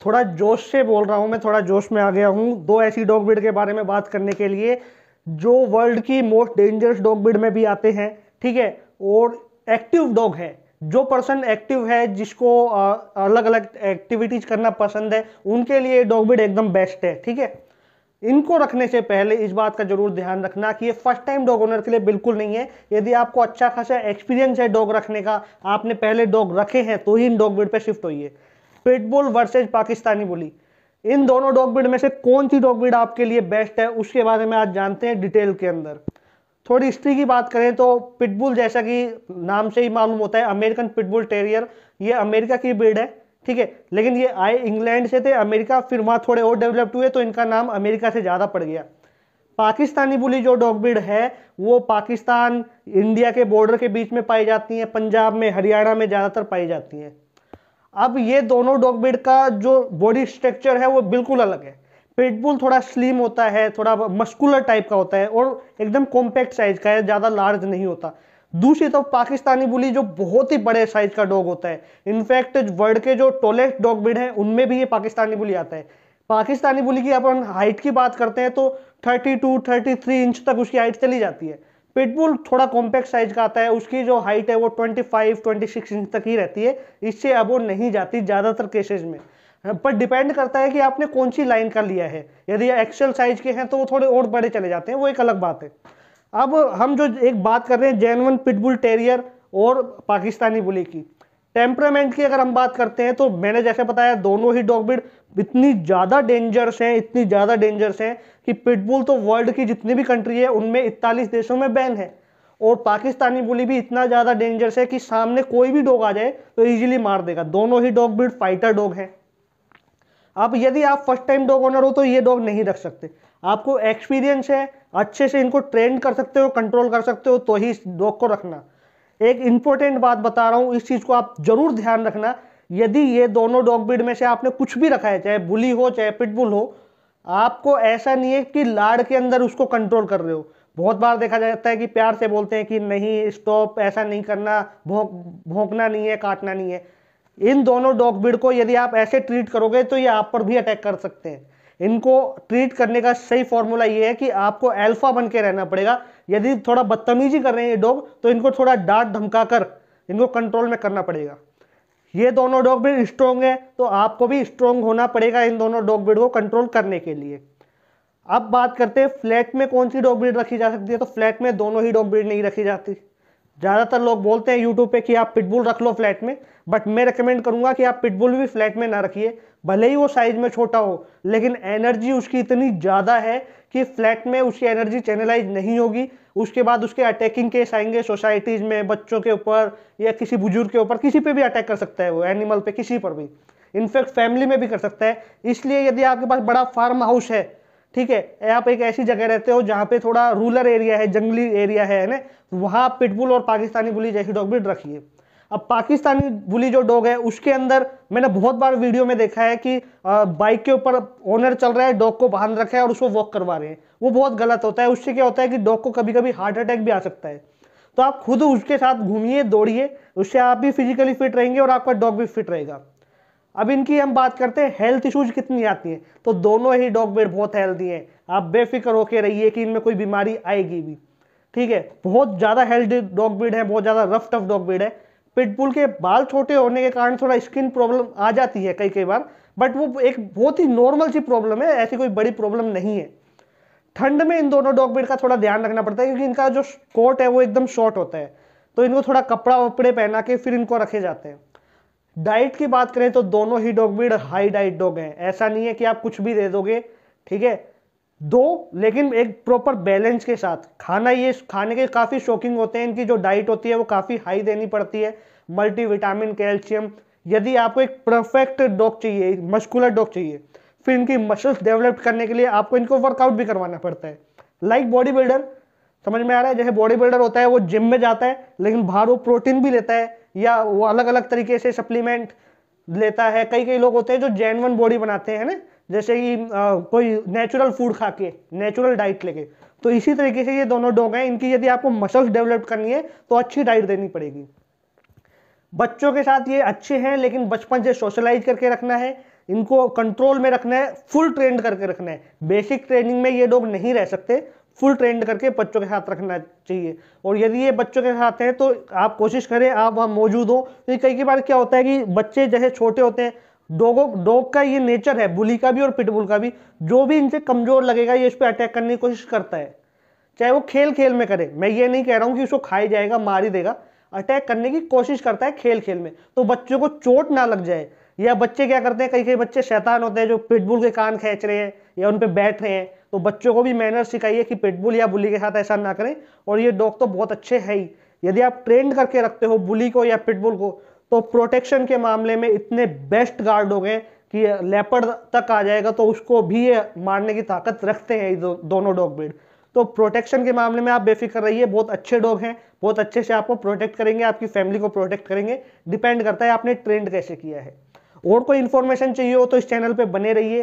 थोड़ा जोश से बोल रहा हूँ, मैं थोड़ा जोश में आ गया हूँ दो ऐसी डॉग ब्रीड के बारे में बात करने के लिए जो वर्ल्ड की मोस्ट डेंजरस डॉग ब्रीड में भी आते हैं, ठीक है। और एक्टिव डॉग है, जो पर्सन एक्टिव है, जिसको अलग अलग एक्टिविटीज करना पसंद है, उनके लिए डॉग ब्रीड एकदम बेस्ट है, ठीक है। इनको रखने से पहले इस बात का जरूर ध्यान रखना कि ये फर्स्ट टाइम डॉग ओनर के लिए बिल्कुल नहीं है। यदि आपको अच्छा खासा एक्सपीरियंस है डॉग रखने का, आपने पहले डॉग रखे हैं, तो ही इन डॉग ब्रीड पे शिफ्ट होइए। पिटबुल वर्सेज पाकिस्तानी बुली, इन दोनों डॉग ब्रीड में से कौन सी डॉग ब्रीड आपके लिए बेस्ट है, उसके बारे में आज जानते हैं डिटेल के अंदर। थोड़ी हिस्ट्री की बात करें तो पिटबुल, जैसा कि नाम से ही मालूम होता है, अमेरिकन पिटबुल टेरियर, ये अमेरिका की ब्रीड है, ठीक है। लेकिन ये आए इंग्लैंड से थे, अमेरिका, फिर वहाँ थोड़े और डेवलप्ड हुए तो इनका नाम अमेरिका से ज़्यादा पड़ गया। पाकिस्तानी बुली जो डॉग ब्रीड है वो पाकिस्तान इंडिया के बॉर्डर के बीच में पाई जाती है, पंजाब में, हरियाणा में ज़्यादातर पाई जाती हैं। अब ये दोनों डॉग ब्रीड का जो बॉडी स्ट्रक्चर है वो बिल्कुल अलग है। पिटबुल थोड़ा स्लिम होता है, थोड़ा मस्कुलर टाइप का होता है और एकदम कॉम्पैक्ट साइज का है, ज़्यादा लार्ज नहीं होता। दूसरी तरफ पाकिस्तानी बुली जो बहुत ही बड़े साइज का डॉग होता है, इनफैक्ट वर्ल्ड के जो टॉलेस्ट डॉग ब्रीड हैं उनमें भी ये पाकिस्तानी बुली आता है। पाकिस्तानी बुली की अपन हाइट की बात करते हैं तो 32-33 इंच तक उसकी हाइट चली जाती है। पिटबुल थोड़ा कॉम्पैक्ट साइज का आता है, उसकी जो हाइट है वो 25-26 इंच तक ही रहती है, इससे अब वो नहीं जाती ज़्यादातर केसेस में। पर डिपेंड करता है कि आपने कौन सी लाइन का लिया है। यदि एक्सेल साइज के हैं तो वो थोड़े और बड़े चले जाते हैं, वो एक अलग बात है। अब हम जो एक बात कर रहे हैं जेन्युइन पिटबुल टेरियर और पाकिस्तानी बुली की, टेम्परामेंट की अगर हम बात करते हैं तो मैंने जैसे बताया दोनों ही डॉग ब्रीड इतनी ज़्यादा डेंजरस हैं, इतनी ज़्यादा डेंजरस हैं कि पिटबुल तो वर्ल्ड की जितनी भी कंट्री है उनमें 41 देशों में बैन है, और पाकिस्तानी बुली भी इतना ज़्यादा डेंजरस है कि सामने कोई भी डॉग आ जाए तो इजीली मार देगा। दोनों ही डॉग ब्रीड फाइटर डॉग हैं। अब यदि आप फर्स्ट टाइम डॉग ओनर हो तो ये डॉग नहीं रख सकते। आपको एक्सपीरियंस है, अच्छे से इनको ट्रेन कर सकते हो, कंट्रोल कर सकते हो, तो ही इस डॉग को रखना। एक इंपॉर्टेंट बात बता रहा हूं, इस चीज को आप जरूर ध्यान रखना। यदि ये दोनों डॉग ब्रीड में से आपने कुछ भी रखा है, चाहे बुली हो चाहे पिटबुल हो, आपको ऐसा नहीं है कि लाड़ के अंदर उसको कंट्रोल कर रहे हो। बहुत बार देखा जाता है कि प्यार से बोलते हैं कि नहीं स्टॉप, ऐसा नहीं करना, भौंकना नहीं है, काटना नहीं है। इन दोनों डॉग ब्रीड को यदि आप ऐसे ट्रीट करोगे तो ये आप पर भी अटैक कर सकते हैं। इनको ट्रीट करने का सही फॉर्मूला ये है कि आपको अल्फा बन के रहना पड़ेगा। यदि थोड़ा बदतमीजी कर रहे हैं ये डॉग तो इनको थोड़ा डांट धमका कर इनको कंट्रोल में करना पड़ेगा। ये दोनों डॉग ब्रीड स्ट्रॉन्ग है तो आपको भी स्ट्रॉन्ग होना पड़ेगा इन दोनों डॉग ब्रीड को कंट्रोल करने के लिए। अब बात करते हैं फ्लैट में कौन सी डॉग ब्रीड रखी जा सकती है, तो फ्लैट में दोनों ही डॉग ब्रीड नहीं रखी जाती। ज़्यादातर लोग बोलते हैं यूट्यूब पे कि आप पिटबुल रख लो फ्लैट में, बट मैं रेकमेंड करूंगा कि आप पिटबुल भी फ्लैट में ना रखिए। भले ही वो साइज में छोटा हो, लेकिन एनर्जी उसकी इतनी ज़्यादा है कि फ्लैट में उसकी एनर्जी चैनलाइज नहीं होगी। उसके बाद उसके अटैकिंग केस आएंगे सोसाइटीज़ में, बच्चों के ऊपर या किसी बुजुर्ग के ऊपर, किसी पे भी अटैक कर सकता है वो, एनिमल पे, किसी पर भी, इनफैक्ट फैमिली में भी कर सकता है। इसलिए यदि आपके पास बड़ा फार्म हाउस है, ठीक है, आप एक ऐसी जगह रहते हो जहाँ पे थोड़ा रूरल एरिया है, जंगली एरिया है ना, वहाँ पिटबुल और पाकिस्तानी बुली जैसी डॉग ब्रीड रखिए। अब पाकिस्तानी बुली जो डॉग है उसके अंदर मैंने बहुत बार वीडियो में देखा है कि बाइक के ऊपर ओनर चल रहा है, डॉग को बांध रखा है और उसको वॉक करवा रहे हैं। वो बहुत गलत होता है। उससे क्या होता है कि डॉग को कभी कभी हार्ट अटैक भी आ सकता है। तो आप खुद उसके साथ घूमिए, दौड़िए, उससे आप भी फिजिकली फिट रहेंगे और आपका डॉग भी फिट रहेगा। अब इनकी हम बात करते हैं हेल्थ इश्यूज कितनी आती हैं, तो दोनों ही डॉग ब्रीड बहुत हेल्दी हैं। आप बेफिक्र होकर रहिए कि इनमें कोई बीमारी आएगी भी, ठीक है। बहुत ज़्यादा हेल्दी डॉग ब्रीड है, बहुत ज़्यादा रफ टफ डॉग ब्रीड है। पिटबुल के बाल छोटे होने के कारण थोड़ा स्किन प्रॉब्लम आ जाती है कई बार, बट वो एक बहुत ही नॉर्मल सी प्रॉब्लम है, ऐसी कोई बड़ी प्रॉब्लम नहीं है। ठंड में इन दोनों डॉग ब्रीड का थोड़ा ध्यान रखना पड़ता है क्योंकि इनका जो कोट है वो एकदम शॉर्ट होता है, तो इनको थोड़ा कपड़ा वपड़े पहना के फिर इनको रखे जाते हैं। डाइट की बात करें तो दोनों ही dog breed high diet dog हैं। ऐसा नहीं है कि आप कुछ भी दे दोगे, ठीक है, दो, लेकिन एक प्रॉपर बैलेंस के साथ खाना। ये खाने के काफ़ी शौकीन होते हैं, इनकी जो डाइट होती है वो काफ़ी हाई देनी पड़ती है, मल्टीविटामिन, कैल्शियम। यदि आपको एक परफेक्ट डॉग चाहिए, मस्कुलर डॉग चाहिए, फिर इनकी मसल्स डेवलप करने के लिए आपको इनको वर्कआउट भी करवाना पड़ता है। लाइक बॉडी बिल्डर, समझ में आ रहा है, जैसे बॉडी बिल्डर होता है वो जिम में जाता है लेकिन बाहर वो प्रोटीन भी लेता है या वो अलग अलग तरीके से सप्लीमेंट लेता है। कई लोग होते हैं जो जेन्युइन बॉडी बनाते हैं ना, जैसे कि कोई नेचुरल फूड खा के, नेचुरल डाइट लेके। तो इसी तरीके से ये दोनों डॉग हैं, इनकी यदि आपको मसल्स डेवलप करनी है तो अच्छी डाइट देनी पड़ेगी। बच्चों के साथ ये अच्छे हैं लेकिन बचपन से सोशलाइज करके रखना है। इनको कंट्रोल में रखना है, फुल ट्रेंड करके रखना है। बेसिक ट्रेनिंग में ये डॉग नहीं रह सकते, फुल ट्रेंड करके बच्चों के साथ रखना चाहिए। और यदि ये बच्चों के साथ हैं तो आप कोशिश करें आप वहाँ मौजूद हो, क्योंकि कई बार क्या होता है कि बच्चे जैसे छोटे होते हैं, डॉग का ये नेचर है, बुली का भी और पिटबुल का भी, जो भी इनसे कमजोर लगेगा ये इस पर अटैक करने की कोशिश करता है, चाहे वो खेल खेल में करे। मैं ये नहीं कह रहा हूँ कि उसको खा ही जाएगा, मार ही देगा, अटैक करने की कोशिश करता है खेल खेल में, तो बच्चों को चोट ना लग जाए। या बच्चे क्या करते हैं, कई कई बच्चे शैतान होते हैं जो पिटबुल के कान खींच रहे हैं या उन पे बैठ रहे हैं, तो बच्चों को भी मैनर्स सिखाइए कि पिटबुल या बुली के साथ ऐसा ना करें। और ये डॉग तो बहुत अच्छे है ही, यदि आप ट्रेंड करके रखते हो बुली को या पिटबुल को, तो प्रोटेक्शन के मामले में इतने बेस्ट गार्ड हो गए कि लेपर्ड तक आ जाएगा तो उसको भी ये मारने की ताकत रखते हैं दोनों डॉग ब्रीड। तो प्रोटेक्शन के मामले में आप बेफिक्र रहिए, बहुत अच्छे डॉग हैं, बहुत अच्छे से आपको प्रोटेक्ट करेंगे, आपकी फैमिली को प्रोटेक्ट करेंगे। डिपेंड करता है आपने ट्रेंड कैसे किया है। और कोई इन्फॉर्मेशन चाहिए हो तो इस चैनल पे बने रहिए।